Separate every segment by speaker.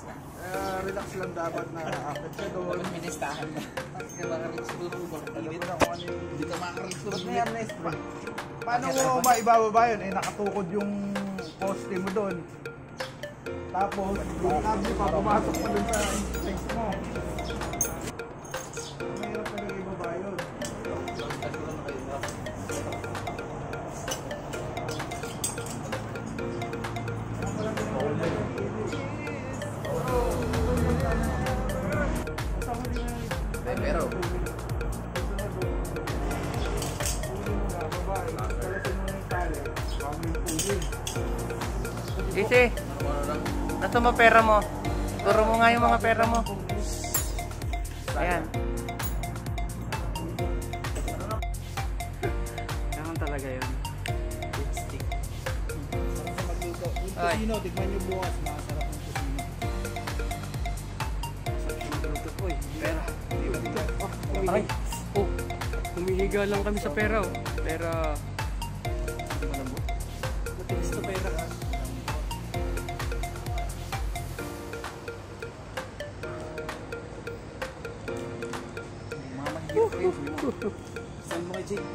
Speaker 1: lang.
Speaker 2: Relax lang dapat na akit ka doon.
Speaker 1: Dapat ministahan na. Kaya makarelax ko rin.
Speaker 2: Alam mo na kung ano yung...
Speaker 1: Hindi ka makarelax ko
Speaker 2: Ba't
Speaker 1: rin.
Speaker 2: na yan, Nes? Paano mo maibababa yun? Eh, nakatukod yung poste mo doon. Tapos, yung kable pa, pumasok mo doon sa face mo. Mahirap ka nang ibaba yun.
Speaker 1: Pero
Speaker 3: Isi, nasa mo pera mo? Turo mo nga yung mga pera mo. Ayan. Ganun talaga yun.
Speaker 1: lipstick.
Speaker 2: Sarap sa magluto. Yung
Speaker 3: Ay.
Speaker 2: kusino, tignan nyo bukas. Makasarap yung kusino.
Speaker 3: Uy, pera. Ay, oh, humihiga lang kami sa pera. Oh. Pera. Matigas na pera.
Speaker 1: Mga mahirap kayo. Saan mo kay Jake?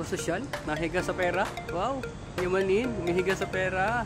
Speaker 3: Sosyal, nahiga sa pera. Wow, yamanin, humihiga sa pera.